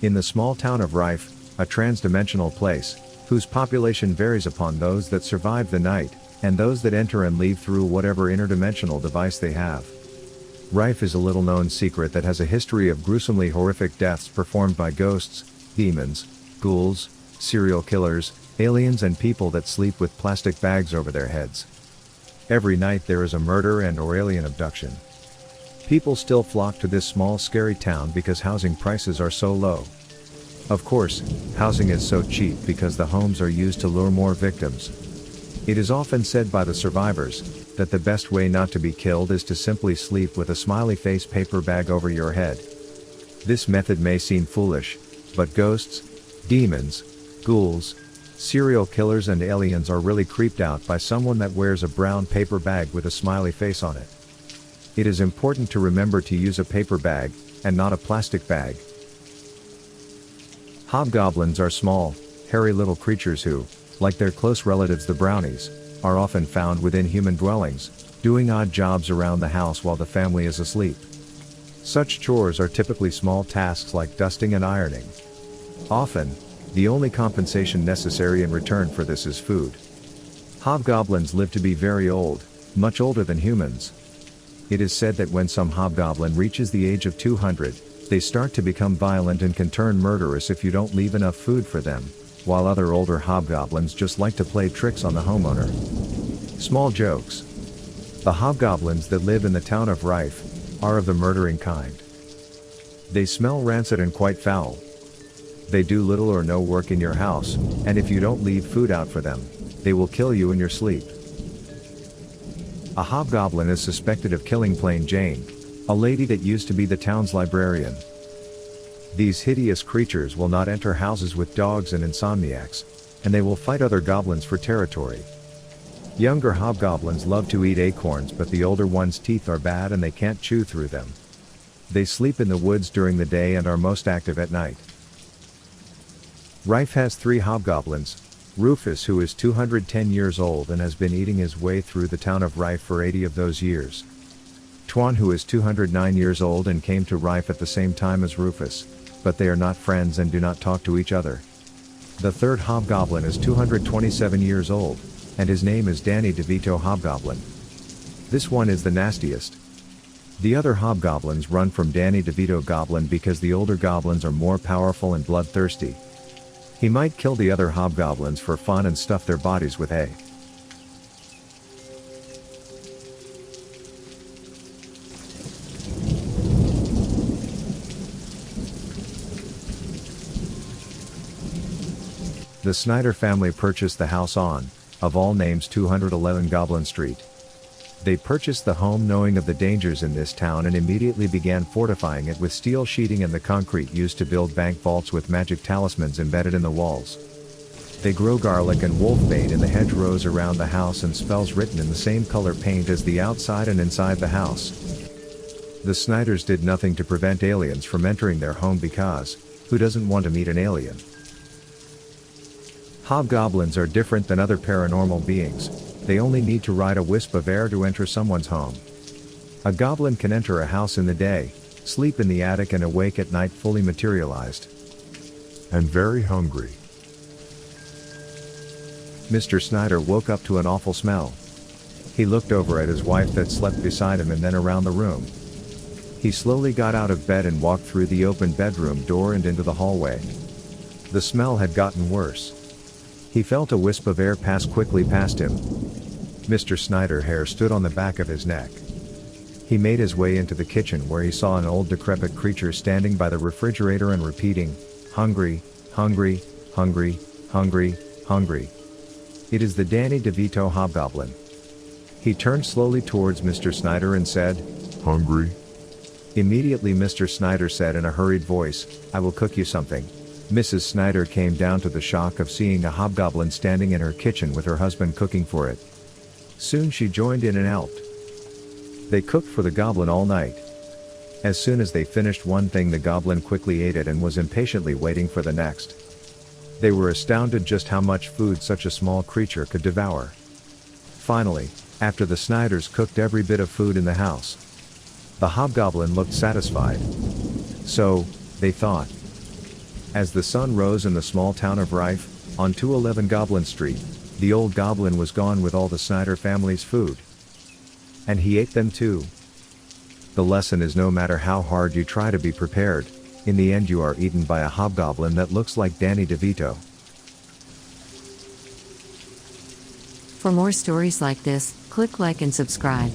In the small town of Rife, a trans-dimensional place, whose population varies upon those that survive the night, and those that enter and leave through whatever interdimensional device they have. Rife is a little-known secret that has a history of gruesomely horrific deaths performed by ghosts, demons, ghouls, serial killers, aliens and people that sleep with plastic bags over their heads. Every night there is a murder and/or alien abduction. People still flock to this small scary town because housing prices are so low. Of course, housing is so cheap because the homes are used to lure more victims. It is often said by the survivors that the best way not to be killed is to simply sleep with a smiley face paper bag over your head. This method may seem foolish, but ghosts, demons, ghouls, serial killers and aliens are really creeped out by someone that wears a brown paper bag with a smiley face on it. It is important to remember to use a paper bag, and not a plastic bag. Hobgoblins are small, hairy little creatures who, like their close relatives the brownies, are often found within human dwellings, doing odd jobs around the house while the family is asleep. Such chores are typically small tasks like dusting and ironing. Often, the only compensation necessary in return for this is food. Hobgoblins live to be very old, much older than humans. It is said that when some hobgoblin reaches the age of 200, they start to become violent and can turn murderous if you don't leave enough food for them, while other older hobgoblins just like to play tricks on the homeowner. Small jokes. The hobgoblins that live in the town of Rife are of the murdering kind. They smell rancid and quite foul. They do little or no work in your house, and if you don't leave food out for them, they will kill you in your sleep. A hobgoblin is suspected of killing Plain Jane, a lady that used to be the town's librarian. These hideous creatures will not enter houses with dogs and insomniacs, and they will fight other goblins for territory. Younger hobgoblins love to eat acorns, but the older ones' teeth are bad and they can't chew through them. They sleep in the woods during the day and are most active at night. Rife has 3 hobgoblins: Rufus, who is 210 years old and has been eating his way through the town of Rife for 80 of those years. Tuan, who is 209 years old and came to Rife at the same time as Rufus, but they are not friends and do not talk to each other. The 3rd hobgoblin is 227 years old, and his name is Danny DeVito Hobgoblin. This one is the nastiest. The other hobgoblins run from Danny DeVito Goblin because the older goblins are more powerful and bloodthirsty. He might kill the other hobgoblins for fun and stuff their bodies with hay. The Snyder family purchased the house on, of all names, 211 Goblin Street. They purchased the home knowing of the dangers in this town and immediately began fortifying it with steel sheeting and the concrete used to build bank vaults with magic talismans embedded in the walls. They grow garlic and wolfbane in the hedgerows around the house and spells written in the same color paint as the outside and inside the house. The Snyders did nothing to prevent aliens from entering their home because, who doesn't want to meet an alien? Hobgoblins are different than other paranormal beings. They only need to ride a wisp of air to enter someone's home. A goblin can enter a house in the day, sleep in the attic and awake at night fully materialized. And very hungry. Mr. Snyder woke up to an awful smell. He looked over at his wife that slept beside him and then around the room. He slowly got out of bed and walked through the open bedroom door and into the hallway. The smell had gotten worse. He felt a wisp of air pass quickly past him. Mr. Snyder hair stood on the back of his neck. He made his way into the kitchen where he saw an old decrepit creature standing by the refrigerator and repeating, "Hungry, hungry, hungry, hungry, hungry." It is the Danny DeVito Hobgoblin. He turned slowly towards Mr. Snyder and said, "Hungry?" Immediately Mr. Snyder said in a hurried voice, "I will cook you something." Mrs. Snyder came down to the shock of seeing a hobgoblin standing in her kitchen with her husband cooking for it. Soon she joined in and helped. They cooked for the goblin all night. As soon as they finished one thing, the goblin quickly ate it and was impatiently waiting for the next. They were astounded just how much food such a small creature could devour. Finally, after the Snyders cooked every bit of food in the house, the hobgoblin looked satisfied. So, they thought, As the sun rose in the small town of Rife, on 211 Goblin Street, the old goblin was gone with all the Snyder family's food. And he ate them too. The lesson is no matter how hard you try to be prepared, in the end you are eaten by a hobgoblin that looks like Danny DeVito. For more stories like this, click like and subscribe.